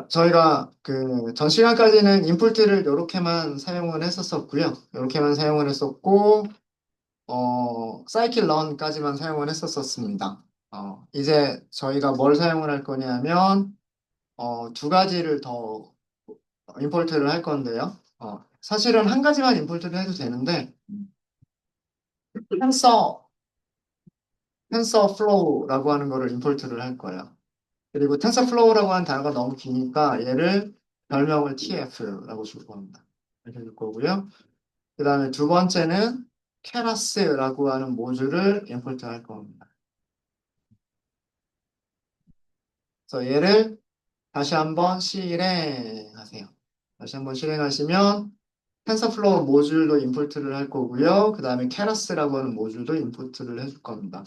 저희가 그 전 시간까지는 인풋을 이렇게만 사용을 했었었고요. 이렇게만 사용을 했었고, 사이클 런까지만 사용을 했었었습니다. 이제 저희가 뭘 사용을 할 거냐면, 두 가지를 더 임포트를 할 건데요. 사실은 한 가지만 임포트를 해도 되는데, 텐서, 텐서 플로우라고 하는 거를 임포트를 할 거예요. 그리고 텐서플로우라고 하는 단어가 너무 기니까 얘를 별명을 TF라고 줄 겁니다. 이렇게 줄 거고요. 그 다음에 두 번째는 케라스라고 하는 모듈을 임포트 할 겁니다. 그래서 얘를 다시 한번 실행하세요. 다시 한번 실행하시면 텐서플로우 모듈도 임포트를 할 거고요. 그 다음에 케라스라고 하는 모듈도 임포트를 해줄 겁니다.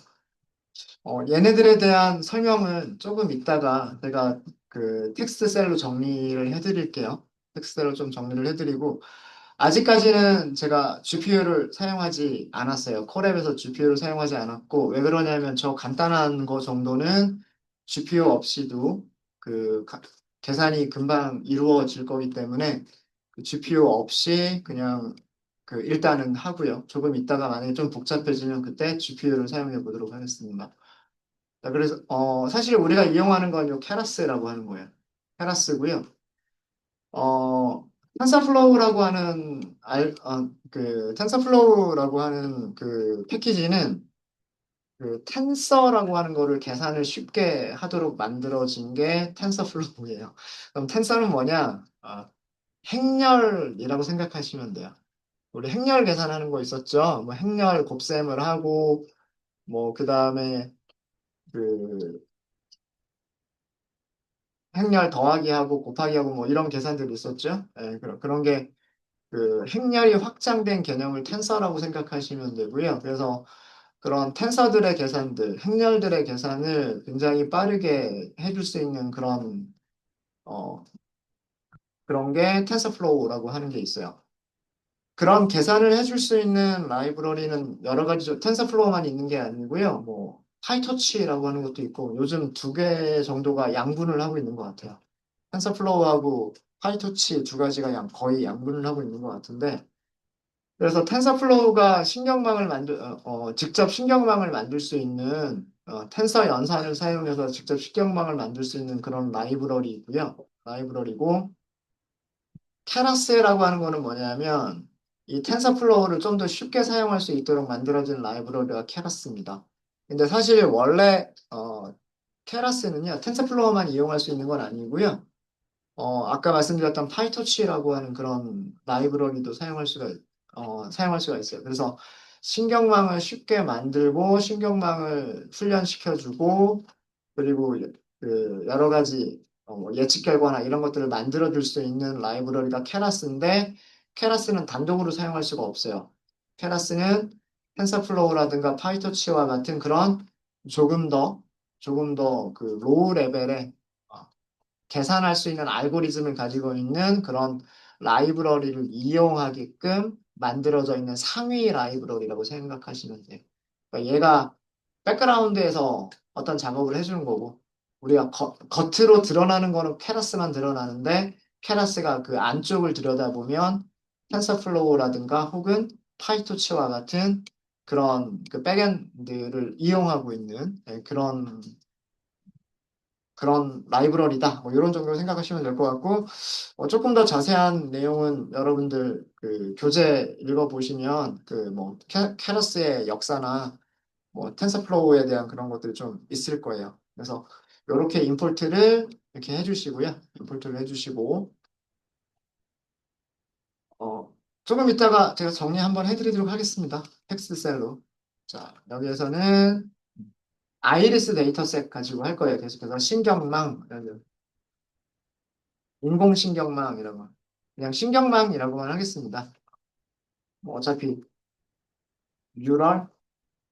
얘네들에 대한 설명은 조금 이따가 제가 그 텍스트 셀로 정리를 해드릴게요. 텍스트 셀로 좀 정리를 해드리고, 아직까지는 제가 GPU를 사용하지 않았어요. 콜앱에서 GPU를 사용하지 않았고, 왜 그러냐면 저 간단한 거 정도는 GPU 없이도 그 계산이 금방 이루어질 거기 때문에 그 GPU 없이 그냥 그 일단은 하고요. 조금 있다가 만약에 좀 복잡해지면 그때 GPU를 사용해 보도록 하겠습니다. 자, 그래서 사실 우리가 이용하는 건 요 케라스라고 하는 거예요. 케라스고요. 텐서플로우라고 하는 그 텐서플로우라고 하는 그 패키지는 그 텐서라고 하는 거를 계산을 쉽게 하도록 만들어진 게 텐서플로우예요. 그럼 텐서는 뭐냐? 행렬이라고 생각하시면 돼요. 우리 행렬 계산하는 거 있었죠? 뭐 행렬 곱셈을 하고 뭐 그다음에 그 행렬 더하기 하고 곱하기 하고 뭐 이런 계산들이 있었죠. 예, 그런 게 그 행렬이 확장된 개념을 텐서라고 생각하시면 되고요. 그래서 그런 텐서들의 계산들, 행렬들의 계산을 굉장히 빠르게 해줄 수 있는 어, 그런 게 텐서플로우라고 하는 게 있어요. 그런 계산을 해줄 수 있는 라이브러리는 여러 가지죠. 텐서플로우만 있는 게 아니고요. 뭐 파이터치라고 하는 것도 있고 요즘 두 개 정도가 양분을 하고 있는 것 같아요. 텐서플로우하고 파이토치 두 가지가 거의 양분을 하고 있는 것 같은데, 그래서 텐서플로우가 직접 신경망을 만들 수 있는, 텐서 연산을 사용해서 직접 신경망을 만들 수 있는 그런 라이브러리이고요. 라이브러리고, 케라스라고 하는 거는 뭐냐면, 이 텐서플로우를 좀 더 쉽게 사용할 수 있도록 만들어진 라이브러리가 케라스입니다. 근데 사실 원래, 케라스는요, 텐서플로우만 이용할 수 있는 건 아니고요. 아까 말씀드렸던 파이토치라고 하는 그런 라이브러리도 사용할 수가 있어요. 그래서 신경망을 쉽게 만들고, 신경망을 훈련시켜주고, 그리고 그 여러 가지 뭐 예측 결과나 이런 것들을 만들어줄 수 있는 라이브러리가 케라스인데, 케라스는 단독으로 사용할 수가 없어요. 케라스는 텐서플로우라든가 파이토치와 같은 그런 조금 더, 조금 더 그 로우 레벨의 계산할 수 있는 알고리즘을 가지고 있는 그런 라이브러리를 이용하게끔 만들어져 있는 상위 라이브러리라고 생각하시면 돼요. 그러니까 얘가 백그라운드에서 어떤 작업을 해주는 거고, 우리가 겉으로 드러나는 거는 케라스만 드러나는데, 케라스가 그 안쪽을 들여다보면 텐서플로우라든가 혹은 파이토치와 같은 그런 그 백엔드를 이용하고 있는 그런 라이브러리다. 뭐 이런 정도로 생각하시면 될 것 같고, 조금 더 자세한 내용은 여러분들 그 교재 읽어보시면 그 뭐 케러스의 역사나 뭐 텐서플로우에 대한 그런 것들이 좀 있을 거예요. 그래서 이렇게 임포트를 이렇게 해주시고요. 임포트를 해주시고, 어, 조금 이따가 제가 정리 한번 해드리도록 하겠습니다. 텍스트 셀로. 자, 여기에서는 아이리스 데이터셋 가지고 할 거예요. 계속해서 신경망, 인공신경망이라고. 그냥 신경망이라고만 하겠습니다. 뭐 어차피 뉴럴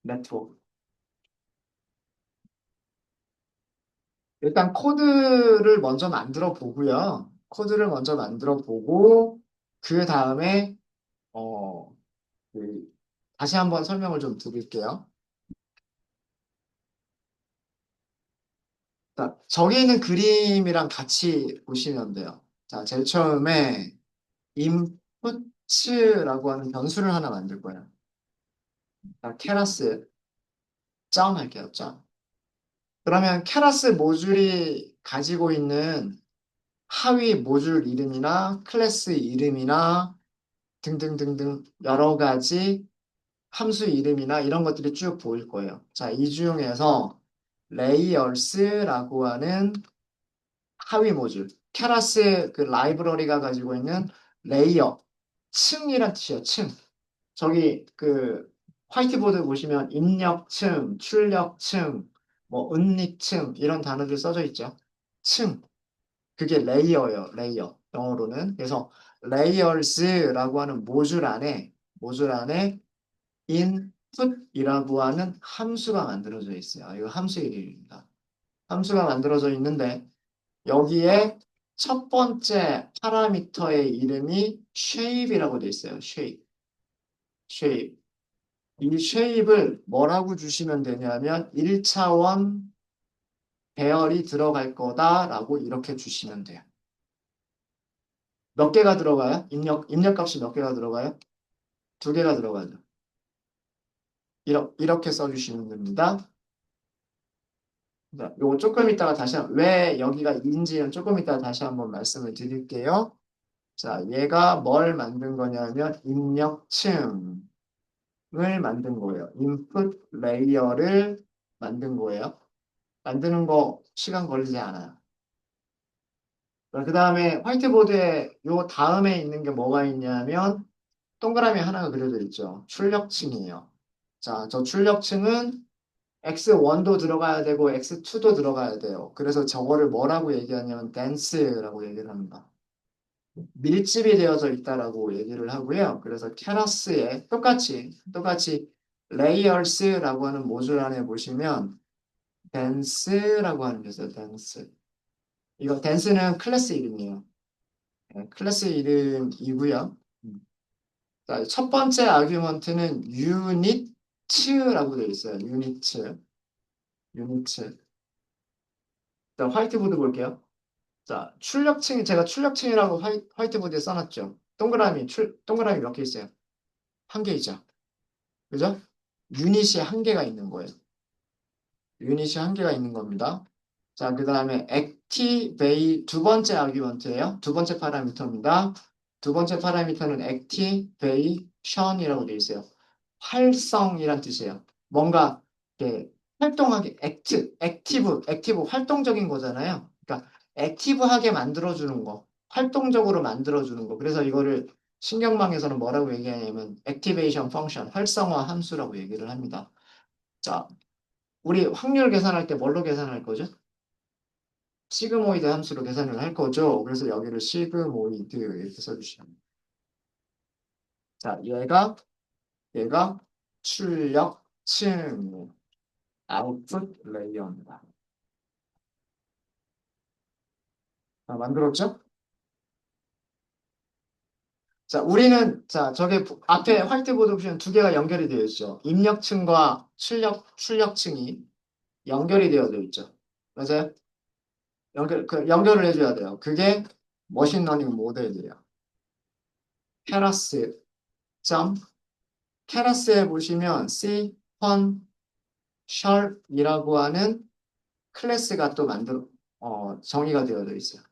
네트워크. 일단 코드를 먼저 만들어 보고요. 코드를 먼저 만들어 보고 그 다음에 어, 그 다시 한번 설명을 좀 드릴게요. 자, 저기 있는 그림이랑 같이 보시면 돼요. 자, 제일 처음에 inputs라고 하는 변수를 하나 만들 거예요. 자, 케라스 점 할게요. 점. 그러면 케라스 모듈이 가지고 있는 하위 모듈 이름이나 클래스 이름이나 등등등등 여러 가지 함수 이름이나 이런 것들이 쭉 보일 거예요. 자, 이 중에서 레이얼스라고 하는 하위 모듈, 케라스 그 라이브러리가 가지고 있는 레이어, 층이란 뜻이에요. 층. 저기 그 화이트보드 보시면 입력층, 출력층, 뭐 은닉층 이런 단어들 써져 있죠. 층. 그게 레이어예요. 레이어. 영어로는. 그래서 레이어스라고 하는 모듈 안에 input이라고 하는 함수가 만들어져 있어요. 이거 함수 이름입니다. 함수가 만들어져 있는데 여기에 첫 번째 파라미터의 이름이 shape이라고 돼 있어요. shape. shape. 이 shape을 뭐라고 주시면 되냐면 1차원 배열이 들어갈 거다라고 이렇게 주시면 돼요. 몇 개가 들어가요? 입력값이 몇 개가 들어가요? 두 개가 들어가죠. 이렇게 써주시면 됩니다. 자, 요거 조금 이따가 왜 여기가 인지는 조금 이따가 다시 한번 말씀을 드릴게요. 자, 얘가 뭘 만든 거냐면 입력층을 만든 거예요. 인풋 레이어를 만든 거예요. 만드는 거 시간 걸리지 않아요. 그 다음에 화이트보드에 요 다음에 있는 게 뭐가 있냐면 동그라미 하나가 그려져 있죠. 출력층이에요. 자, 저 출력층은 X1도 들어가야 되고 X2도 들어가야 돼요. 그래서 저거를 뭐라고 얘기하냐면 dense라고 얘기를 합니다. 밀집이 되어져 있다라고 얘기를 하고요. 그래서 케라스에 똑같이 layers라고 하는 모듈 안에 보시면 dense라고 하는 게 있어요. dense. 이거 dense는 클래스 이름이에요. 네, 클래스 이름이고요. 자, 첫 번째 아규먼트는 unit라고 되어 있어요. unit. 자, 화이트보드 볼게요. 자, 제가 출력층이라고 화이트보드에 써놨죠. 동그라미 몇 개 있어요? 한 개 있죠. 그죠? 유닛이 한 개가 있는 거예요. 유닛이 한 개가 있는 겁니다. 자, 그 다음에 두 번째 아규먼트예요. 두 번째 파라미터입니다. 두 번째 파라미터는 activation이라고 되어 있어요. 활성이란 뜻이에요. 뭔가 이렇게 활동하게 액티브 활동적인 거잖아요. 그러니까 액티브하게 만들어주는 거, 활동적으로 만들어주는 거. 그래서 이거를 신경망에서는 뭐라고 얘기하냐면 액티베이션 펑션, 활성화 함수라고 얘기를 합니다. 자, 우리 확률 계산할 때 뭘로 계산할 거죠? 시그모이드 함수로 계산을 할 거죠. 그래서 여기를 시그모이드 이렇게 써주시면 돼요. 자, 얘가 출력층 아웃풋 레이어입니다. 만들었죠? 자, 저게 앞에 화이트보드 보시면 두 개가 연결이 되어 있죠. 입력층과 출력층이 연결이 되어져 있죠. 맞아요? 연결을 해줘야 돼요. 그게 머신러닝 모델이에요. 케라스 점 케라스에 보시면 C, 펀, 셜이라고 하는 클래스가 또 정의가 되어져 있어요.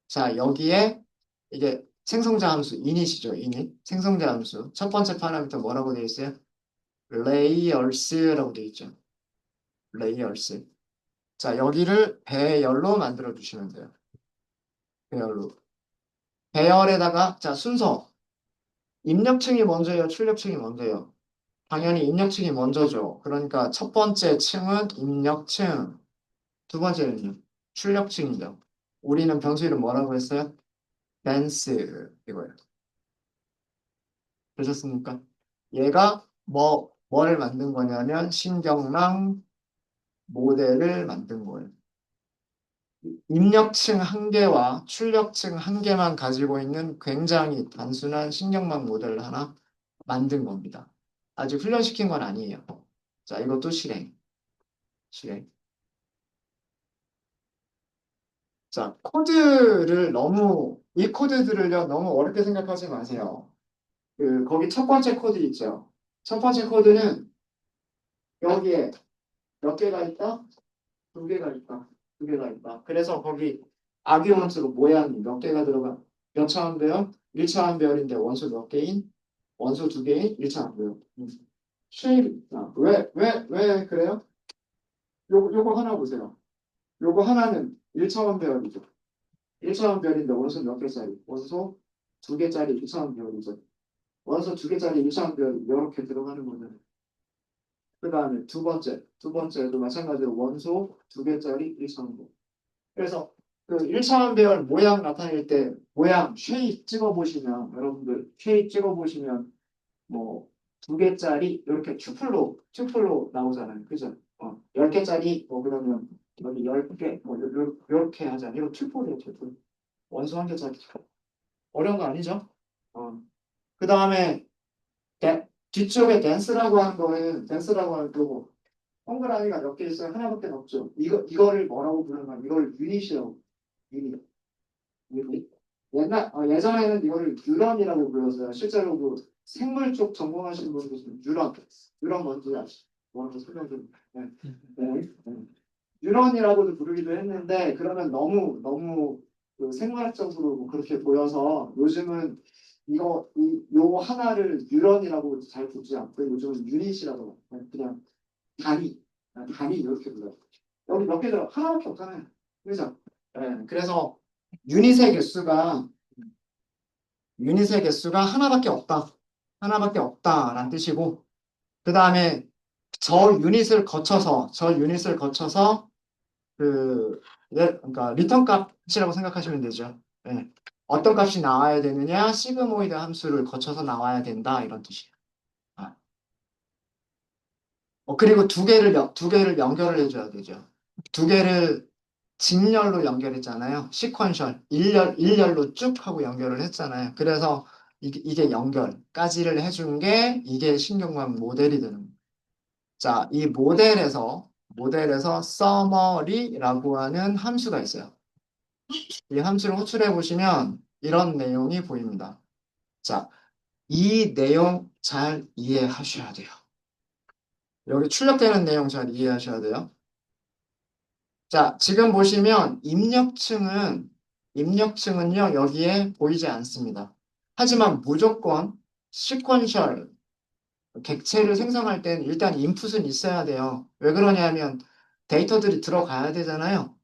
자, 여기에 이게 생성자 함수, init이죠, init. 생성자 함수. 첫 번째 파라미터 뭐라고 되어 있어요? layers라고 되어 있죠. layers. 자, 여기를 배열로 만들어 주시면 돼요. 배열로. 배열에다가, 자, 순서. 입력층이 먼저예요, 출력층이 먼저예요. 당연히 입력층이 먼저죠. 그러니까 첫 번째 층은 입력층, 두 번째는요, 출력층이죠. 우리는 변수 이름 뭐라고 했어요? 댄스 이거예요. 되셨습니까? 얘가 뭘 만든 거냐면 신경망 모델을 만든 거예요. 입력층 한 개와 출력층 한 개만 가지고 있는 굉장히 단순한 신경망 모델을 하나 만든 겁니다. 아직 훈련시킨 건 아니에요. 자, 이것도 실행. 자, 코드를 너무, 이 코드들을요, 너무 어렵게 생각하지 마세요. 거기 첫 번째 코드 있죠. 첫 번째 코드는 여기에 몇 개가 있다? 두 개가 있다. 두 개가 있다. 그래서 거기 아규먼트로 모양이 몇 개가 들어가? 몇 차원 배열? 1차원 배열인데 원소 몇 개인? 원소 두 개인? 1차원 배열. 쉐입, 왜 그래요? 요거 하나 보세요. 요거 하나는 1차원 배열이죠. 1차원 별인데 원소 몇 개짜리? 원소 두 개짜리 1차원 별이죠. 원소 두 개짜리 1차원 별 이렇게 들어가는 거잖아요. 그 다음에 두 번째도 마찬가지로 원소 두 개짜리 1차원 별. 그래서 그 1차원 배열 모양 나타낼 때 모양 쉐입 찍어보시면 여러분들 쉐입 찍어보시면 뭐 두 개짜리 이렇게 튜플로 나오잖아요. 그죠? 10개짜리 뭐 그러면 여기 10개 뭐 요렇게 하잖아요. 이거 튜플이에요, 튜플. 원소 한 개짜리. 어려운 거 아니죠? 그 다음에 뒤쪽에 댄스라고 하는 거고 동그라미가 몇 개 있어요? 하나밖에 없죠. 이거를 뭐라고 부르는가? 이걸 유닛이라고. 유닛. 유닛. 예전에는 이거를 뉴런이라고 불렀어요. 실제로 그 생물 쪽 전공하시는 분들 뉴런 뭔지 아시죠? 먼저 설명 좀. 네. 네. 뉴런이라고도 부르기도 했는데 그러면 너무 그 생물학적으로 뭐 그렇게 보여서 요즘은 요 하나를 뉴런이라고 잘 부르지 않고 요즘은 유닛이라고 그냥 단위 이렇게 불러요. 여기 몇 개 들어 하나밖에 없잖아요. 그죠? 네, 그래서 유닛의 개수가 유닛의 개수가 하나밖에 없다라는 뜻이고 그 다음에 저 유닛을 거쳐서 그러니까 리턴 값이라고 생각하시면 되죠. 예. 어떤 값이 나와야 되느냐? 시그모이드 함수를 거쳐서 나와야 된다 이런 뜻이에요. 아. 그리고 두 개를 연결을 해줘야 되죠. 두 개를 직렬로 연결했잖아요. 시퀀셜 일렬로 쭉 하고 연결을 했잖아요. 그래서 이게 연결까지를 해준 게 이게 신경관 모델이 되는 거예요. 자, 이 모델에서 서머리라고 하는 함수가 있어요. 이 함수를 호출해 보시면 이런 내용이 보입니다. 자, 이 내용 잘 이해하셔야 돼요. 여기 출력되는 내용 잘 이해하셔야 돼요. 자, 지금 보시면 입력층은요, 여기에 보이지 않습니다. 하지만 무조건 시퀀셜 객체를 생성할 때는 일단 인풋은 있어야 돼요. 왜 그러냐면 데이터들이 들어가야 되잖아요.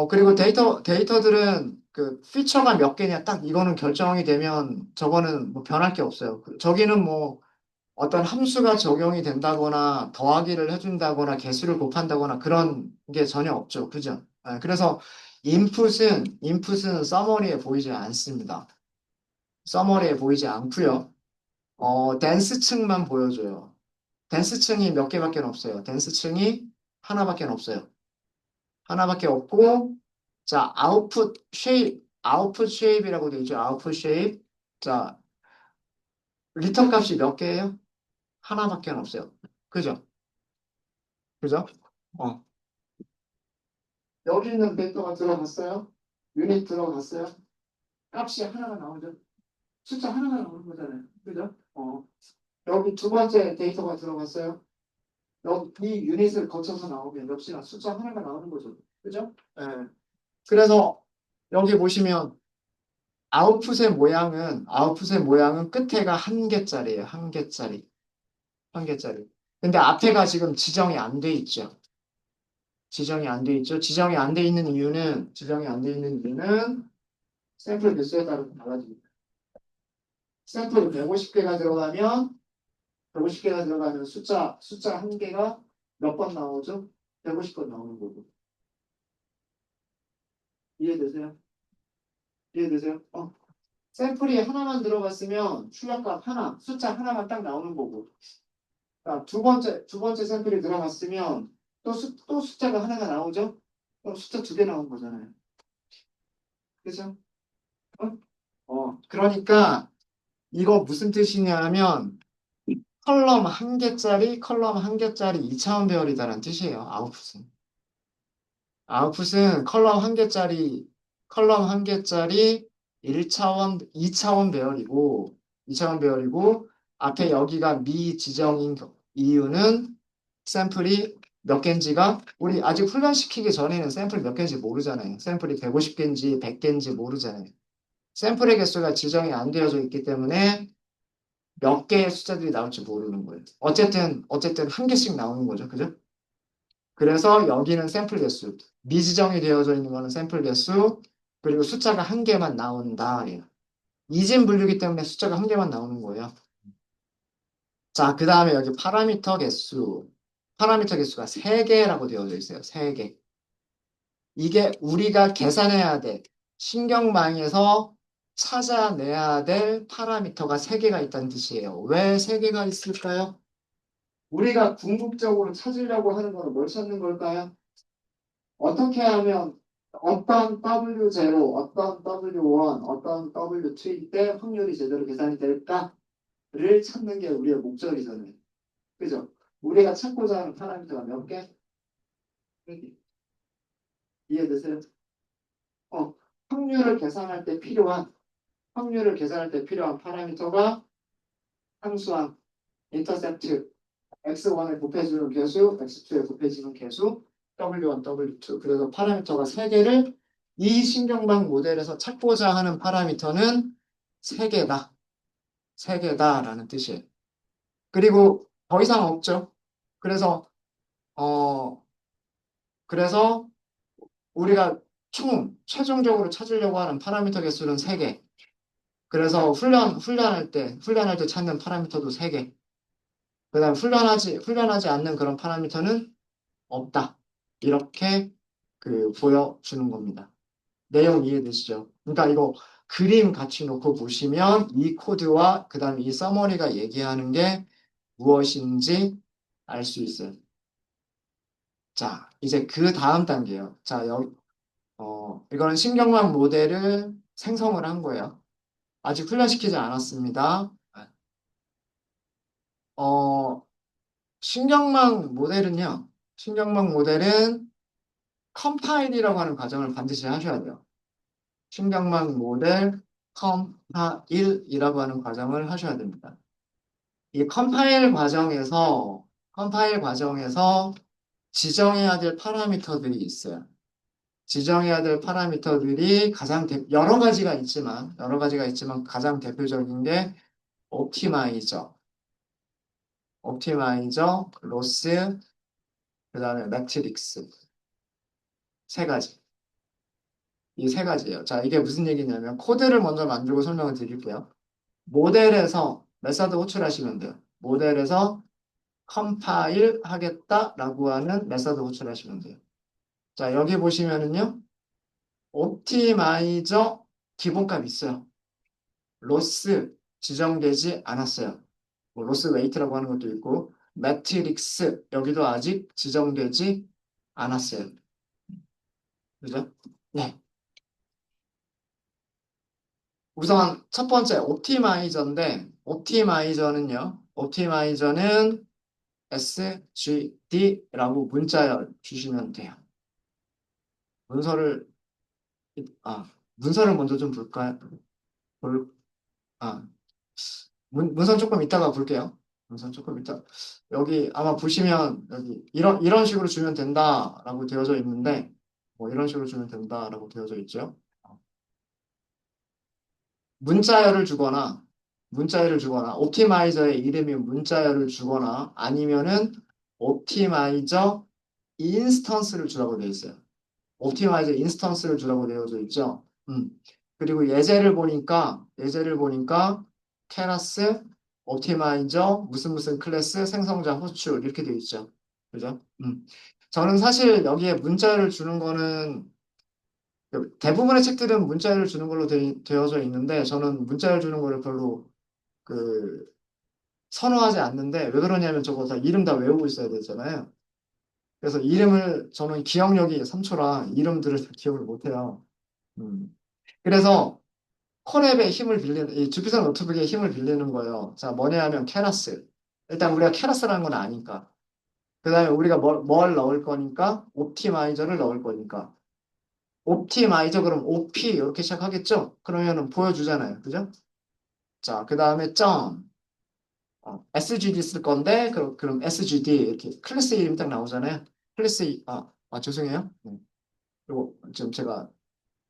그리고 데이터들은 그 피처가 몇 개냐 딱 이거는 결정이 되면 저거는 뭐 변할 게 없어요. 저기는 뭐 어떤 함수가 적용이 된다거나 더하기를 해준다거나 개수를 곱한다거나 그런 게 전혀 없죠. 그죠? 그래서 인풋은 서머리에 보이지 않습니다. 서머리에 보이지 않고요. 댄스층만 보여줘요. 댄스층이 몇 개밖에 없어요. 댄스층이 하나밖에 없어요. 하나밖에 없고, 자, 아웃풋 쉐입이라고 되어 있죠. 아웃풋 쉐입. 자, 리턴 값이 몇 개예요? 하나밖에 없어요. 그죠? 그죠? 어. 여기 있는 벡터가 들어갔어요? 유닛 들어갔어요? 값이 하나가 나오죠? 숫자 하나가 나오는 거잖아요. 그죠? 여기 두 번째 데이터가 들어갔어요? 여기 이 유닛을 거쳐서 나오면 역시나 숫자 하나가 나오는 거죠. 그죠? 예. 그래서 여기 보시면 아웃풋의 모양은 끝에가 한 개짜리예요. 한 개짜리. 한 개짜리. 근데 앞에가 지금 지정이 안 돼 있죠. 지정이 안 돼 있죠. 지정이 안 돼 있는 이유는 샘플 개수에 따라 달라집니다. 샘플이 150개가 들어가면 숫자 한 개가 몇 번 나오죠? 150번 나오는 거고. 이해되세요? 이해되세요? 샘플이 하나만 들어갔으면 출력값 하나, 숫자 하나만 딱 나오는 거고. 자, 두 번째 샘플이 들어갔으면 또 숫자가 하나가 나오죠? 그럼 숫자 두 개 나온 거잖아요. 그죠? 그러니까 이거 무슨 뜻이냐면 컬럼 한 개짜리 2차원 배열이다라는 뜻이에요. 아웃풋은. 아웃풋은 컬럼 한 개짜리 1차원, 2차원 배열이고, 2차원 배열이고, 앞에 여기가 미지정인 이유는 샘플이 몇 개인지가 우리 아직 훈련시키기 전에는 샘플 몇 개인지 모르잖아요. 샘플이 150개인지 100개인지 모르잖아요. 샘플의 개수가 지정이 안 되어져 있기 때문에 몇 개의 숫자들이 나올지 모르는 거예요. 어쨌든 한 개씩 나오는 거죠. 그죠? 그래서 여기는 샘플 개수, 미지정이 되어져 있는 거는 샘플 개수, 그리고 숫자가 한 개만 나온다. 예요. 이진 분류기 때문에 숫자가 한 개만 나오는 거예요. 자, 그 다음에 여기 파라미터 개수. 파라미터 개수가 3개라고 되어져 있어요. 3개. 이게 우리가 계산해야 돼. 신경망에서 찾아내야 될 파라미터가 3개가 있다는 뜻이에요. 왜 3개가 있을까요? 우리가 궁극적으로 찾으려고 하는 거는 뭘 찾는 걸까요? 어떻게 하면 어떤 W0, 어떤 W1, 어떤 W2일 때 확률이 제대로 계산이 될까를 찾는 게 우리의 목적이잖아요. 그죠? 우리가 찾고자 하는 파라미터가 몇 개? 이해되세요? 어, 확률을 계산할 때 필요한 확률을 계산할 때 필요한 파라미터가 함수항, 인터셉트, x1에 곱해주는 개수, x2에 곱해지는 개수, w1, w2. 그래서 파라미터가 3개를 이 신경망 모델에서 찾고자 하는 파라미터는 3개다. 3개다라는 뜻이에요. 그리고 더 이상 없죠. 그래서 어 그래서 우리가 최종적으로 찾으려고 하는 파라미터 개수는 3개. 그래서 훈련할 때 찾는 파라미터도 3개. 그다음 훈련하지 않는 그런 파라미터는 없다. 이렇게 보여주는 겁니다. 내용 이해되시죠? 그러니까 이거 그림 같이 놓고 보시면 이 코드와 그다음 이 서머리가 얘기하는 게 무엇인지 알 수 있어요. 자, 이제 그 다음 단계예요. 자, 이거는 신경망 모델을 생성을 한 거예요. 아직 훈련시키지 않았습니다. 어, 신경망 모델은 컴파일이라고 하는 과정을 반드시 하셔야 돼요. 신경망 모델 컴파일이라고 하는 과정을 하셔야 됩니다. 이 컴파일 과정에서 지정해야 될 파라미터들이 있어요. 지정해야 될 파라미터들이 여러 가지가 있지만 가장 대표적인 게 옵티마이저, 로스, 그다음에 매트릭스 세 가지. 이 세 가지예요. 자, 이게 무슨 얘기냐면 코드를 먼저 만들고 설명을 드릴게요. 모델에서 메서드 호출하시면 돼요. 모델에서 컴파일 하겠다라고 하는 메서드 호출하시면 돼요. 자, 여기 보시면은요. 옵티마이저 기본값 있어요. 로스 지정되지 않았어요. 뭐 로스 웨이트라고 하는 것도 있고 매트릭스 여기도 아직 지정되지 않았어요. 그죠? 네. 우선 첫 번째 옵티마이저인데 옵티마이저는 SGD라고 문자 주시면 돼요. 문서를 문서를 먼저 좀 볼까요? 볼, 아, 문선 조금 이따가 볼게요. 문선 조금 이따. 여기 아마 보시면 여기 이런 식으로 주면 된다라고 되어져 있는데 뭐 이런 식으로 주면 된다라고 되어져 있죠. 문자열을 주거나 옵티마이저의 이름이 문자열을 주거나 아니면은 옵티마이저 인스턴스를 주라고 되어 있어요. 옵티마이저 인스턴스를 주라고 되어져 있죠. 그리고 예제를 보니까 케라스, 옵티마이저, 무슨 무슨 클래스, 생성자, 호출 이렇게 되어 있죠. 그죠? 저는 사실 여기에 문자열을 주는 거는 대부분의 책들은 문자열을 주는 걸로 되어져 있는데 저는 문자열 주는 거를 별로 그 선호하지 않는데 왜 그러냐면 저거 다 이름 다 외우고 있어야 되잖아요. 그래서 저는 기억력이 3초라 이름들을 다 기억을 못해요. 음. 그래서 이 주피터 노트북의 힘을 빌리는 거예요. 자, 뭐냐 하면 케라스. 일단 우리가 케라스라는 건 아니까. 그 다음에 우리가 뭘 넣을 거니까 옵티마이저를 넣을 거니까 옵티마이저 그럼 OP 이렇게 시작하겠죠? 그러면은 보여주잖아요. 그죠? 자, 그 다음에 점 SGD 쓸 건데 그럼 SGD 이렇게 클래스 이름이 딱 나오잖아요. 클래스 죄송해요. 네. 그리고 지금 제가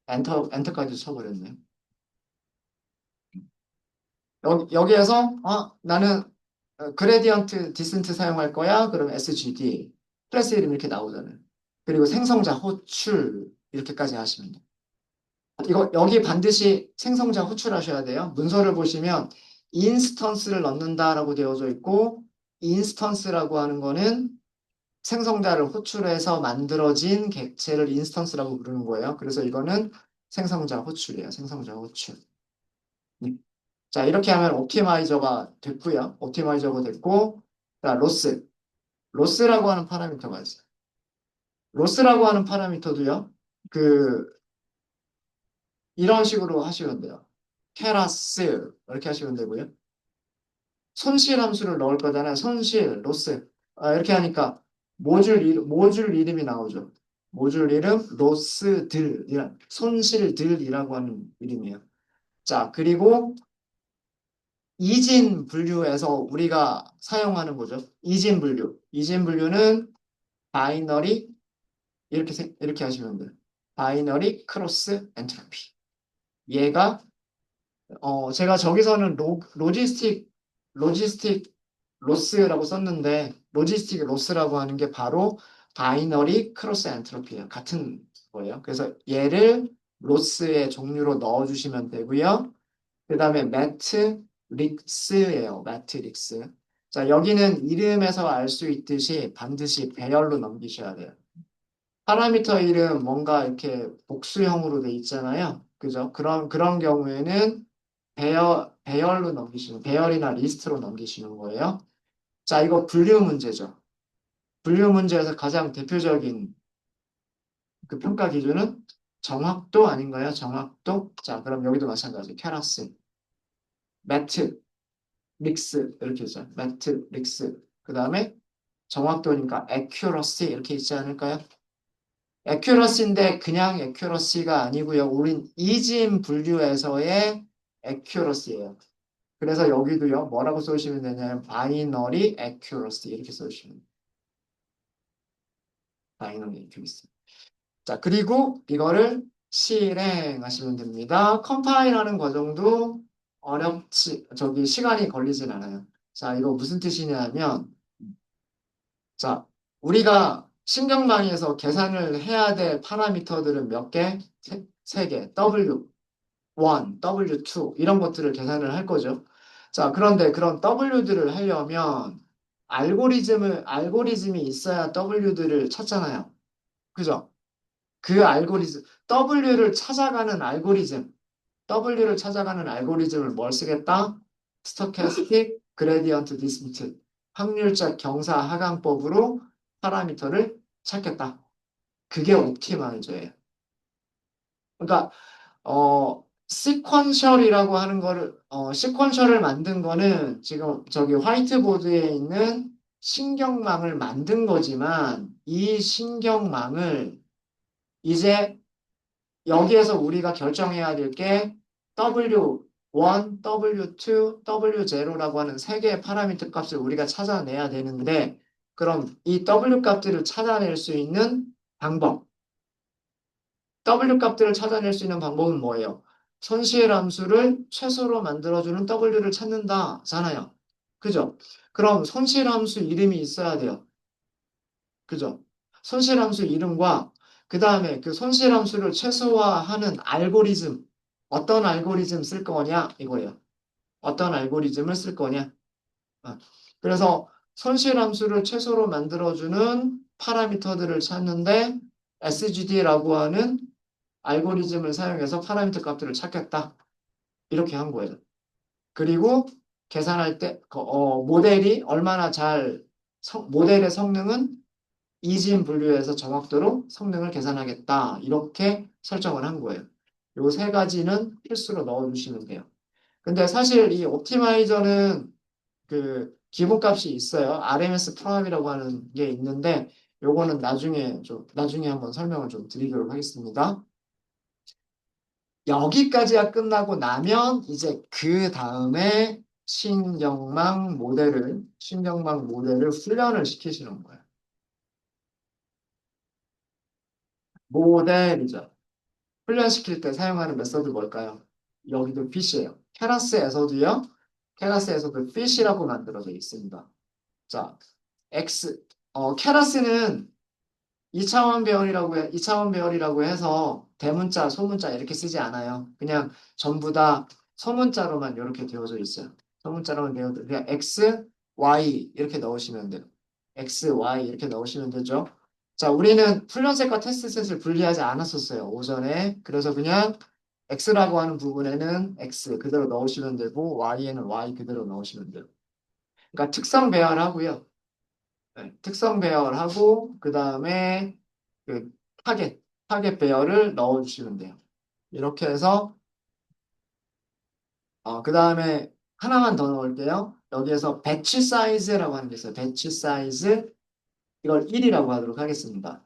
엔터까지 쳐버렸네요. 여기에서 나는 그레디언트 디센트 사용할 거야. 그럼 SGD 클래스 이름 이렇게 나오잖아요. 그리고 생성자 호출 이렇게까지 하시면 돼요. 이거 여기 반드시 생성자 호출하셔야 돼요. 문서를 보시면 인스턴스를 넣는다라고 되어져 있고 인스턴스라고 하는 거는 생성자를 호출해서 만들어진 객체를 인스턴스라고 부르는 거예요. 그래서 이거는 생성자 호출이에요. 생성자 호출. 네. 자, 이렇게 하면 옵티마이저가 됐고요. 옵티마이저가 됐고, 자, 로스. 로스라고 하는 파라미터가 있어요. 로스라고 하는 파라미터도요. 그 이런 식으로 하시면 돼요. 케라스 이렇게 하시면 되고요. 손실 함수를 넣을 거잖아요. 손실, 로스. 이렇게 하니까 모듈 이름이 나오죠. 모듈 이름 로스들, 손실들이라고 하는 이름이에요. 자, 그리고 이진 분류에서 우리가 사용하는 거죠. 이진 분류. 이진 분류는 바이너리 이렇게 하시면 돼요. 바이너리 크로스 엔트로피. 얘가 제가 저기서는 로지스틱 로스라고 썼는데, 로지스틱 로스라고 하는 게 바로 바이너리 크로스 엔트로피예요. 같은 거예요. 그래서 얘를 로스의 종류로 넣어주시면 되고요. 그 다음에 매트릭스예요. 매트릭스. 자, 여기는 이름에서 알 수 있듯이 반드시 배열로 넘기셔야 돼요. 파라미터 이름 뭔가 이렇게 복수형으로 돼 있잖아요. 그죠? 그런 경우에는 배열로 넘기시는, 배열이나 리스트로 넘기시는 거예요. 자, 이거 분류 문제죠. 분류 문제에서 가장 대표적인 그 평가 기준은 정확도 아닌가요? 정확도? 자, 그럼 여기도 마찬가지. 캐러스, 매트, 릭스 이렇게 있어요. 매트, 릭스. 그 다음에 정확도니까 accuracy 이렇게 있지 않을까요? accuracy인데 그냥 accuracy가 아니고요. 우린 이진 분류에서의 accuracy예요. 그래서 여기도요. 뭐라고 써주시면 되냐면 binary accuracy 이렇게 써주시면 돼요. binary accuracy. 자, 그리고 이거를 실행하시면 됩니다. 컴파일하는 과정도 시간이 걸리진 않아요. 자, 이거 무슨 뜻이냐면 자, 우리가 신경망에서 계산을 해야 될 파라미터들은 몇 개? 세 개. W1, W2 이런 것들을 계산을 할 거죠. 자, 그런데 그런 W들을 하려면 알고리즘이 있어야 W들을 찾잖아요. 그죠? 그 W를 찾아가는 알고리즘을 뭘 쓰겠다? 스토캐스틱 그레디언트 디스턴트 확률적 경사 하강법으로 파라미터를 찾겠다. 그게 옵티마이저예요. 그러니까 시퀀셜을 만든 거는 지금 저기 화이트보드에 있는 신경망을 만든 거지만 이 신경망을 이제 여기에서 우리가 결정해야 될 게 W1, W2, W0라고 하는 세 개의 파라미터 값을 우리가 찾아내야 되는데 그럼 이 W 값들을 찾아낼 수 있는 방법 W 값들을 찾아낼 수 있는 방법은 뭐예요? 손실 함수를 최소로 만들어주는 W를 찾는다잖아요. 그죠? 그럼 손실 함수 이름이 있어야 돼요. 그죠? 손실 함수 이름과 그 다음에 그 손실 함수를 최소화하는 알고리즘 어떤 알고리즘 쓸 거냐 이거예요. 어떤 알고리즘을 쓸 거냐. 아, 그래서 손실 함수를 최소로 만들어주는 파라미터들을 찾는데 SGD라고 하는 알고리즘을 사용해서 파라미터 값들을 찾겠다. 이렇게 한 거예요. 그리고 계산할 때 모델이 얼마나 모델의 성능은 이진 분류에서 정확도로 성능을 계산하겠다. 이렇게 설정을 한 거예요. 요 세 가지는 필수로 넣어주시면 돼요. 근데 사실 이 옵티마이저는 그 기본값이 있어요. RMS 프로합이라고 하는 게 있는데 요거는 나중에 한번 설명을 좀 드리도록 하겠습니다. 여기까지가 끝나고 나면 이제 그 다음에 신경망 모델을 훈련을 시키시는 거예요. 모델이죠. 훈련시킬 때 사용하는 메서드 뭘까요? 여기도 fish예요. 케라스에서도 fish라고 만들어져 있습니다. 자, 케라스는 2차원 배열이라고 해서 대문자, 소문자 이렇게 쓰지 않아요. 그냥 전부 다 소문자로만 이렇게 되어져 있어요. 소문자로만 되어져 그냥 X, Y 이렇게 넣으시면 돼요. X, Y 이렇게 넣으시면 되죠. 자, 우리는 훈련셋과 테스트셋을 분리하지 않았었어요. 오전에. 그래서 그냥 X라고 하는 부분에는 X 그대로 넣으시면 되고 Y에는 Y 그대로 넣으시면 돼요. 그러니까 특성 배열하고요. 네, 특성 배열하고 그 다음에 그 타겟 배열을 넣어주시면 돼요. 이렇게 해서 그 다음에 하나만 더 넣을게요. 여기에서 배치 사이즈라고 하는 게 있어요. 배치 사이즈 이걸 1이라고 하도록 하겠습니다.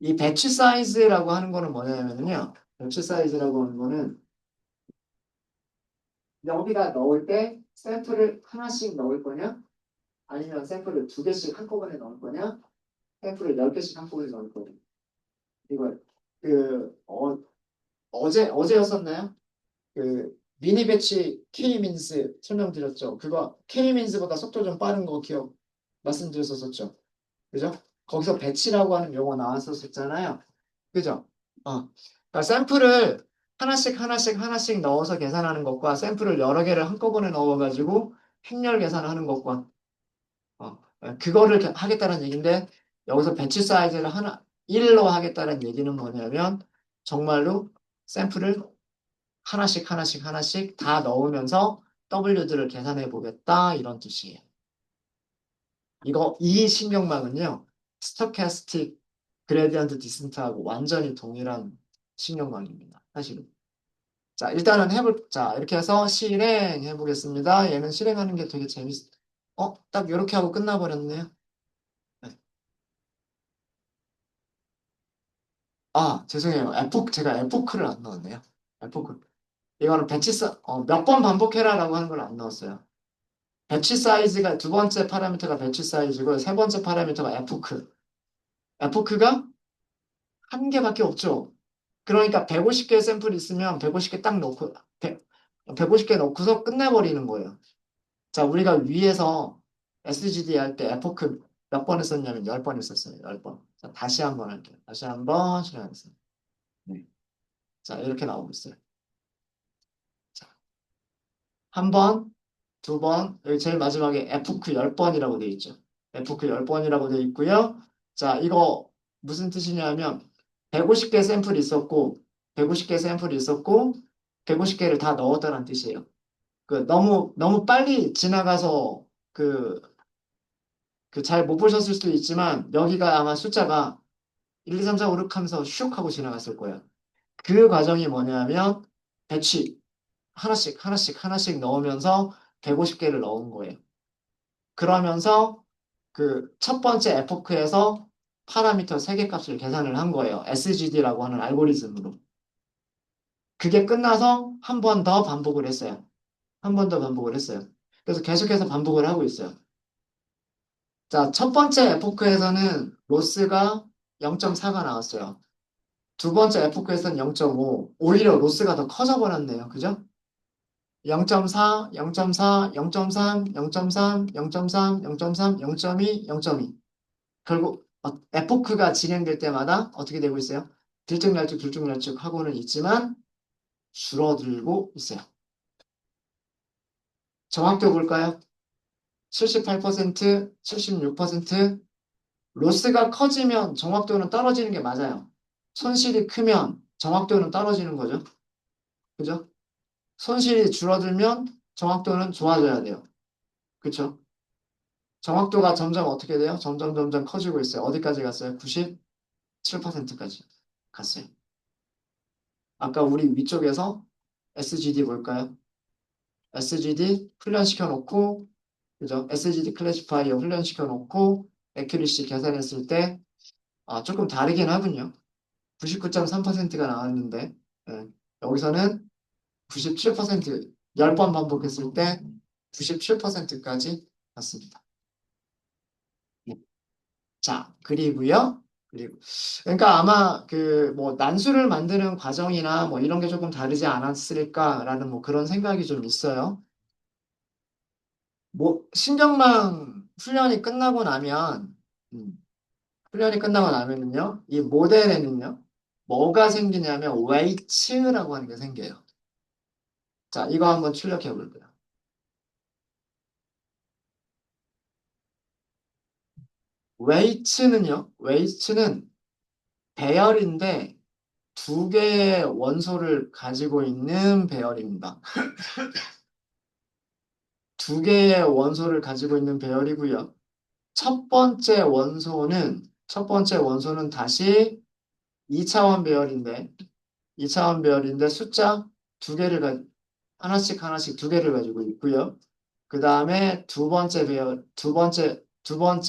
이 배치 사이즈라고 하는 거는 뭐냐면요. 배치 사이즈라고 하는 거는 여기다 넣을 때 샘플을 하나씩 넣을 거냐? 아니면 샘플을 두 개씩 한꺼번에 넣을 거냐? 샘플을 10개씩 한꺼번에 넣을 거냐? 이걸 어제였었나요? 그 미니 배치 K-민스 설명드렸죠. 그거 K-민스보다 속도 좀 빠른 거 말씀드렸었죠. 그죠? 거기서 배치라고 하는 용어 나왔었잖아요. 그죠? 그러니까 샘플을 하나씩 넣어서 계산하는 것과 샘플을 여러 개를 한꺼번에 넣어가지고 행렬 계산하는 것과 그거를 하겠다는 얘기인데 여기서 배치 사이즈를 1로 하겠다는 얘기는 뭐냐면 정말로 샘플을 하나씩 다 넣으면서 W들을 계산해 보겠다 이런 뜻이에요. 이 신경망은요. 스토캐스틱 그레디언트 디센트하고 완전히 동일한 신경망입니다. 사실은. 자, 일단은 자, 이렇게 해서 실행해 보겠습니다. 얘는 실행하는 게 되게 딱 이렇게 하고 끝나버렸네요. 네. 죄송해요. 제가 에포크를 안 넣었네요. 에포크. 이거는 몇 번 반복해라라고 하는 걸 안 넣었어요. 배치 사이즈가 두 번째 파라미터가 배치 사이즈고 세 번째 파라미터가 에포크. 에포크가 한 개밖에 없죠. 그러니까 150개 샘플 있으면 150개 딱 넣고 150개 넣고서 끝내버리는 거예요. 자, 우리가 위에서 SGD 할 때 에포크 몇 번 했었냐면 10번 했었어요. 10번. 자, 다시 한번 할게요. 다시 한번 실행하겠습니다. 네. 자, 이렇게 나오고 있어요. 자, 한 번, 두 번, 여기 제일 마지막에 F크 10번이라고 되어 있죠. F크 10번이라고 되어 있고요. 자, 이거 무슨 뜻이냐면 150개 샘플이 있었고 150개 샘플이 있었고 150개를 다 넣었다는 뜻이에요. 너무 빨리 지나가서 잘 못 보셨을 수도 있지만 여기가 아마 숫자가 1, 2, 3, 4, 5, 6 하면서 슉 하고 지나갔을 거예요. 그 과정이 뭐냐면 배치 하나씩 넣으면서 150개를 넣은 거예요. 그러면서 그 첫 번째 에포크에서 파라미터 3개 값을 계산을 한 거예요. SGD라고 하는 알고리즘으로. 그게 끝나서 한 번 더 반복을 했어요. 한 번 더 반복을 했어요. 그래서 계속해서 반복을 하고 있어요. 자, 첫 번째 에포크에서는 로스가 0.4가 나왔어요. 두 번째 에포크에서는 0.5. 오히려 로스가 더 커져 버렸네요. 그죠? 0.4, 0.4, 0.3, 0.3, 0.3, 0.3, 0.2, 0.2. 결국 에포크가 진행될 때마다 어떻게 되고 있어요? 들쭉날쭉 하고는 있지만 줄어들고 있어요. 정확도 볼까요? 78%, 76%. 로스가 커지면 정확도는 떨어지는 게 맞아요. 손실이 크면 정확도는 떨어지는 거죠. 그죠? 손실이 줄어들면 정확도는 좋아져야 돼요. 그쵸? 정확도가 점점 어떻게 돼요? 점점 커지고 있어요. 어디까지 갔어요? 97%까지 갔어요. 아까 우리 위쪽에서 SGD 볼까요? SGD 훈련시켜 놓고 그죠? SGD 클래시파이어 훈련시켜 놓고 애큐리시 계산했을 때 조금 다르긴 하군요. 99.3%가 나왔는데 예, 여기서는 97%, 10번 반복했을 때 97%까지 갔습니다. 예. 자, 그리고 그러니까 아마 그 뭐 난수를 만드는 과정이나 뭐 이런 게 조금 다르지 않았을까라는 뭐 그런 생각이 좀 있어요. 뭐 신경망 음, 훈련이 끝나고 나면은요, 이 모델에는요, 뭐가 생기냐면 웨이츠라고 하는 게 생겨요. 자, 이거 한번 출력해 볼게요. 웨이츠는 배열인데 두 개의 원소를 가지고 있는 배열입니다. 두 개의 원소를 가지고 있는 배열이고요. 첫 번째 원소는 다시 2차원 배열인데, 2차원 배열인데 숫자 두 개를 하나씩 두 개를 가지고 있고요. 그 다음에 두 번째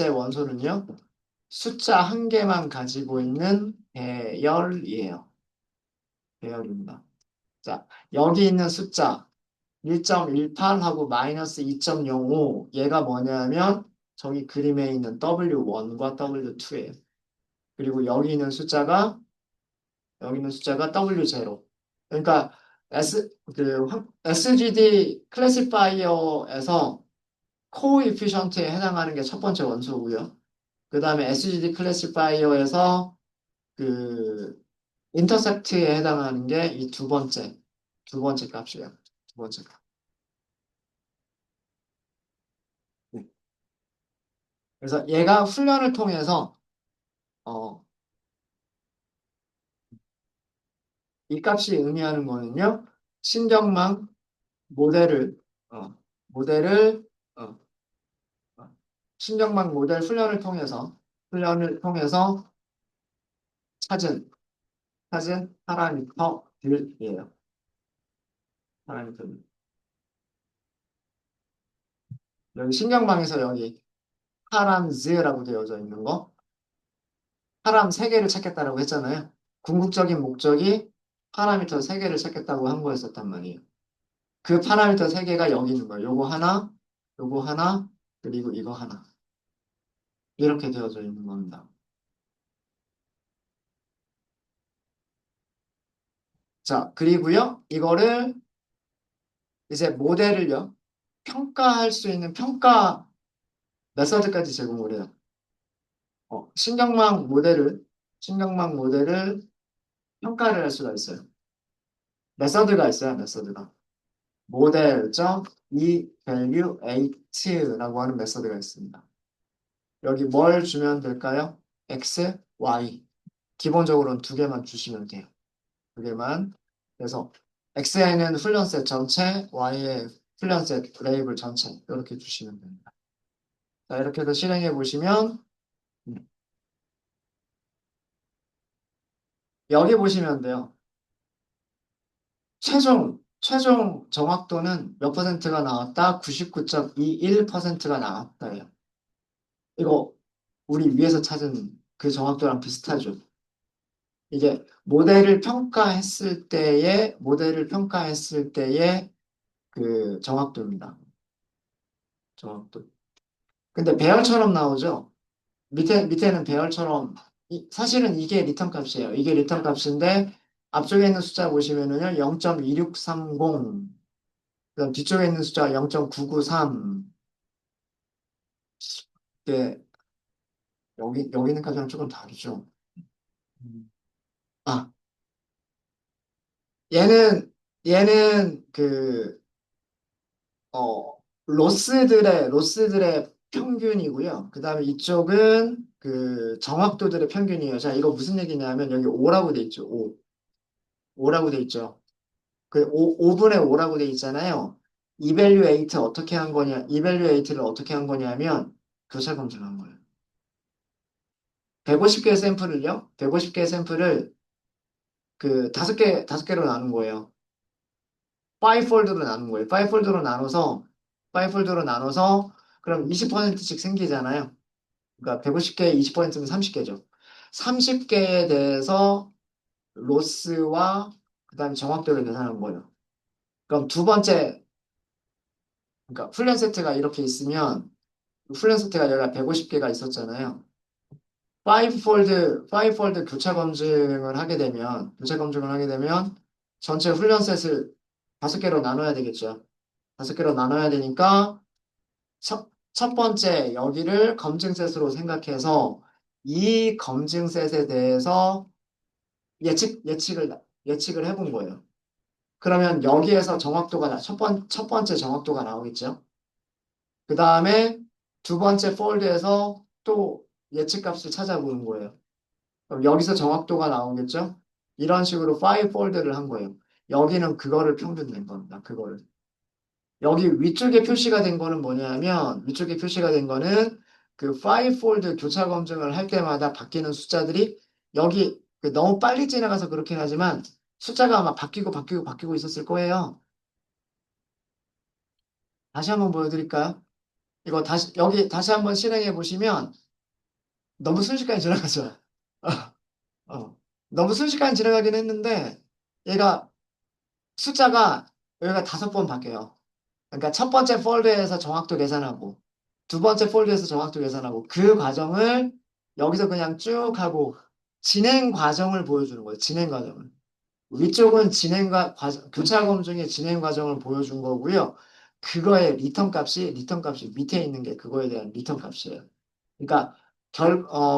원소는요, 숫자 한 개만 가지고 있는 배열이에요. 배열입니다. 자, 여기 있는 숫자 1.18하고 마이너스 2.05 얘가 뭐냐면 저기 그림에 있는 W1과 W2예요. 그리고 여기 있는 숫자가 W0. 그러니까 SGD 클래시파이어에서 코이피션트에 해당하는 게 첫 번째 원소고요. 그 다음에 SGD 클래시파이어에서 그 인터셉트에 해당하는 게 이 두 번째 값이에요. 두 번째 값. 네. 그래서 얘가 훈련을 통해서 어, 이 값이 의미하는 거는요. 신경망 모델을 어, 모델을 어, 어, 신경망 모델 훈련을 통해서 찾은 파라미터들이에요. 파라미터들. 여기 신경망에서 여기 파람즈라고 되어져 있는 거, 파람 세 개를 찾겠다라고 했잖아요. 궁극적인 목적이 파라미터 세 개를 찾겠다고 한 거였었단 말이에요. 그 파라미터 세 개가 여기 있는 거예요. 요거 하나, 그리고 이거 하나. 이렇게 되어져 있는 겁니다. 자, 그리고요, 이거를 이제 모델을요, 평가할 수 있는 평가 메서드까지 제공을 해요. 신경망 모델을 평가를 할 수가 있어요. 메서드가 있어요, 메서드가. model.evaluate라고 하는 메서드가 있습니다. 여기 뭘 주면 될까요? x, y. 기본적으로는 두 개만 주시면 돼요. 두 개만. 그래서 x에는 훈련셋 전체, y에 훈련셋 레이블 전체 이렇게 주시면 됩니다. 자, 이렇게 해서 실행해 보시면 음, 여기 보시면 돼요. 최종 정확도는 몇 퍼센트가 나왔다? 99.21%가 나왔다예요. 이거 우리 위에서 찾은 그 정확도랑 비슷하죠. 이게 모델을 평가했을 때의 그 정확도입니다. 정확도. 근데 배열처럼 나오죠. 밑에는 배열처럼 사실은 이게 리턴 값이에요. 이게 리턴 값인데 앞쪽에 있는 숫자 보시면은요 0.2630 그다음 뒤쪽에 있는 숫자 0.993 이게 여기 있는 값이랑 조금 다르죠. 음. 아 얘는 로스들의 평균이고요. 그 다음에 이쪽은 그 정확도들의 평균이에요. 자, 이거 무슨 얘기냐면 여기 5라고 돼 있죠. 5. 5라고 돼 있죠. 그 5분의 5라고 돼 있잖아요. 이벨류에이트를 어떻게 한 거냐면 교차 검증한 거예요. 150개의 샘플을 그 다섯 개로 나눈 거예요. 5폴드로 나눈 거예요. 5폴드로 나눠서 그럼 20%씩 생기잖아요. 그러니까 150개에 20%면 30개죠. 30개에 대해서 로스와 그다음에 정확도를 계산한 거예요. 그럼 두 번째, 그러니까 훈련 세트가 이렇게 있으면 훈련 세트가 여기가 150개가 있었잖아요. 5폴드 교차 검증을 하게 되면, 교차 검증을 하게 되면 전체 훈련 셋을 5개로 나눠야 되겠죠. 5개로 나눠야 되니까 첫 번째 여기를 검증 셋으로 생각해서 이 검증 셋에 대해서 예측을 해본 거예요. 그러면 여기에서 첫 번째 정확도가 나오겠죠. 그 다음에 두 번째 폴드에서 또 예측값을 찾아보는 거예요. 그럼 여기서 정확도가 나오겠죠? 이런 식으로 5 폴드를 한 거예요. 여기는 그거를 평균 낸 겁니다. 그거를. 여기 위쪽에 표시가 된 거는 뭐냐면, 위쪽에 표시가 된 거는 그 5 폴드 교차 검증을 할 때마다 바뀌는 숫자들이 여기 너무 빨리 지나가서 그렇긴 하지만 숫자가 아마 바뀌고 있었을 거예요. 다시 한번 보여드릴까요? 이거 여기 다시 한번 실행해 보시면 너무 순식간에 지나가죠. 어. 너무 순식간에 지나가긴 했는데 얘가 숫자가 여기가 5번 바뀌어요. 그러니까 첫 번째 폴드에서 정확도 계산하고 두 번째 폴드에서 정확도 계산하고 그 과정을 여기서 그냥 쭉 하고 진행 과정을 보여주는 거예요. 진행 과정을. 위쪽은 교차 검증의 진행 과정을 보여준 거고요. 그거의 리턴 값이 밑에 있는 게 그거에 대한 리턴 값이에요. 그러니까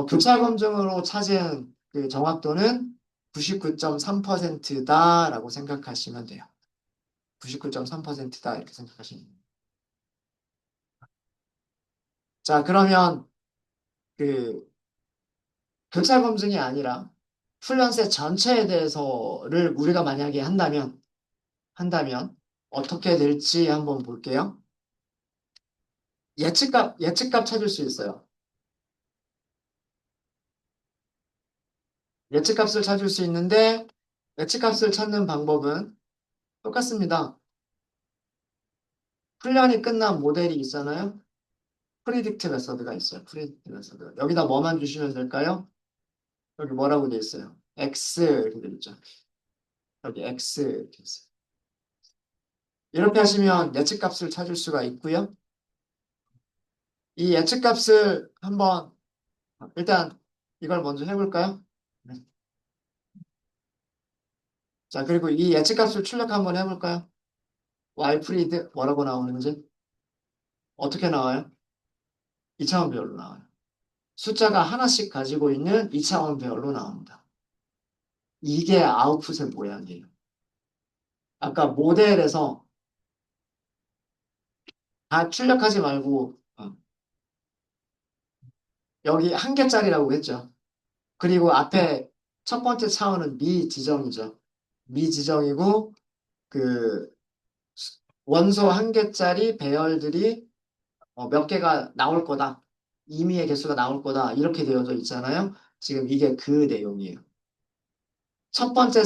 교차 검증으로 찾은 그 정확도는 99.3%다라고 생각하시면 돼요. 99.3%다 이렇게 생각하시면 돼요. 자, 그러면 그 교차 검증이 아니라 훈련세 전체에 대해서를 우리가 만약에 한다면 어떻게 될지 한번 볼게요. 예측값 찾을 수 있어요. 예측값을 찾을 수 있는데 예측값을 찾는 방법은 똑같습니다. 훈련이 끝난 모델이 있잖아요. 프리딕트 메서드가 있어요. 프리딕트 메서드. 여기다 뭐만 주시면 될까요? 여기 뭐라고 돼 있어요? X 이렇게 돼 있죠. 여기 X 이렇게 있어요. 이렇게 하시면 예측값을 찾을 수가 있고요. 이 예측값을 한번 일단 이걸 먼저 해볼까요? 네. 자, 그리고 이 예측값을 출력 한번 해볼까요? Y 프리드 뭐라고 나오는지 어떻게 나와요? 2차원 배열로 나와요. 숫자가 하나씩 가지고 있는 2차원 배열로 나옵니다. 이게 아웃풋의 모양이에요. 아까 모델에서 다 출력하지 말고 여기 한 개짜리라고 했죠. 그리고 앞에 첫 번째 차원은 미지정이죠. 미지정이고 그 원소 한 개짜리 배열들이 몇 개가 나올 거다. 임의의 개수가 나올 거다. 이렇게 되어져 있잖아요. 지금 이게 그 내용이에요. 첫 번째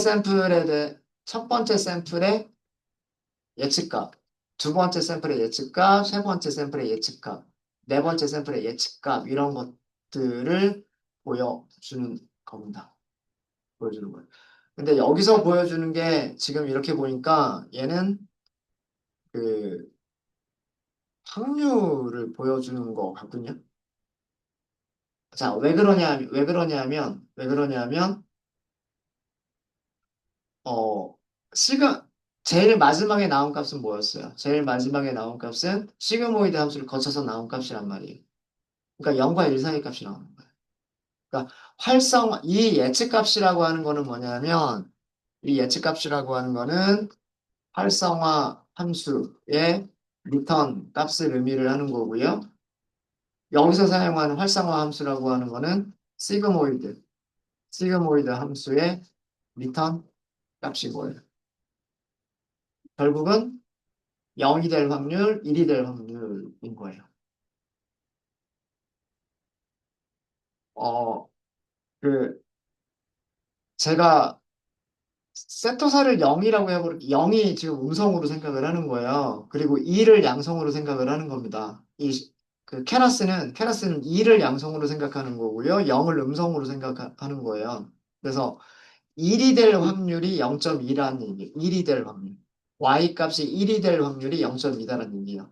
샘플의 예측값, 두 번째 샘플의 예측값, 세 번째 샘플의 예측값, 네 번째 샘플의 예측값, 이런 것들을 보여주는 겁니다. 보여주는 거예요. 근데 여기서 보여주는 게 지금 이렇게 보니까 얘는 그 확률을 보여주는 것 같군요. 자, 왜 그러냐면, 어, 시그, 제일 마지막에 나온 값은 뭐였어요? 제일 마지막에 나온 값은 시그모이드 함수를 거쳐서 나온 값이란 말이에요. 그러니까 0과 1 사이 값이 나오는 거예요. 그러니까 이 예측값이라고 하는 거는 뭐냐면, 이 예측값이라고 하는 거는 활성화 함수의 리턴 값을 의미를 하는 거고요. 여기서 사용하는 활성화 함수라고 하는 거는 시그모이드 함수의 리턴 값인 거예요. 결국은 0이 될 확률, 1이 될 확률인 거예요. 어, 그, 제가 세토사를 0이라고 해버리고 0이 지금 음성으로 생각을 하는 거예요. 그리고 2를 양성으로 생각을 하는 겁니다. 그 케라스는 2를 양성으로 생각하는 거고요. 0을 음성으로 생각하는 거예요. 그래서 1이 될 확률이 0.2라는 얘기예요. 1이 될 확률. y 값이 1이 될 확률이 0.2다라는 얘기예요.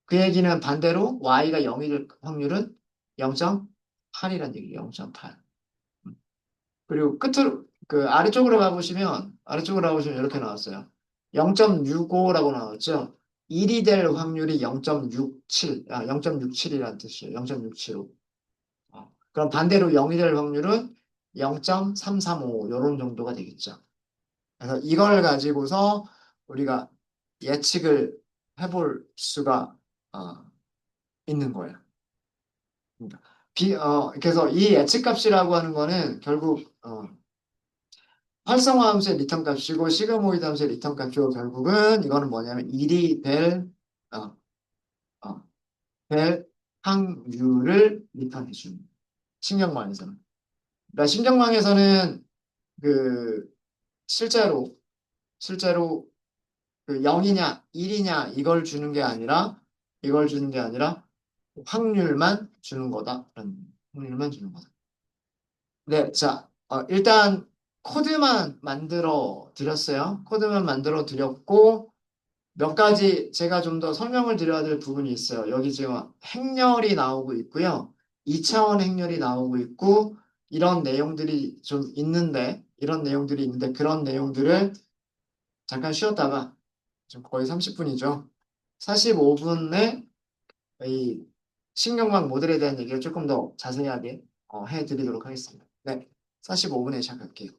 그 얘기는 반대로 y가 0이 될 확률은 0.8이라는 얘기예요. 0.8. 그리고 끝으로 그 아래쪽으로 가보시면 이렇게 나왔어요. 0.65라고 나왔죠. 1이 될 확률이 0.67이라는 뜻이에요. 0.675. 그럼 반대로 0이 될 확률은 0.335 이런 정도가 되겠죠. 그래서 이걸 가지고서 우리가 예측을 해볼 수가 어, 있는 거예요. 그러니까 그래서 이 예측값이라고 하는 거는 결국 활성화 함수의 리턴 값이고 시그모이드 함수의 리턴 값이고 결국은 이거는 뭐냐면 1이 어, 어, 될 확률을 리턴해 주는 신경망에서는. 그러니까 신경망에서는 그 실제로 그 0이냐 1이냐 이걸 주는 게 아니라 확률만 주는 거다. 확률만 주는 거다. 네, 자, 일단 코드만 만들어 드렸어요. 코드만 만들어 드렸고 몇 가지 제가 좀 더 설명을 드려야 될 부분이 있어요. 여기 지금 행렬이 나오고 있고요. 2차원 행렬이 나오고 있고 이런 내용들이 있는데 그런 내용들을 잠깐 쉬었다가 지금 거의 30분이죠. 45분에 이 신경망 모델에 대한 얘기를 조금 더 자세하게 해드리도록 하겠습니다. 네, 45분에 시작할게요.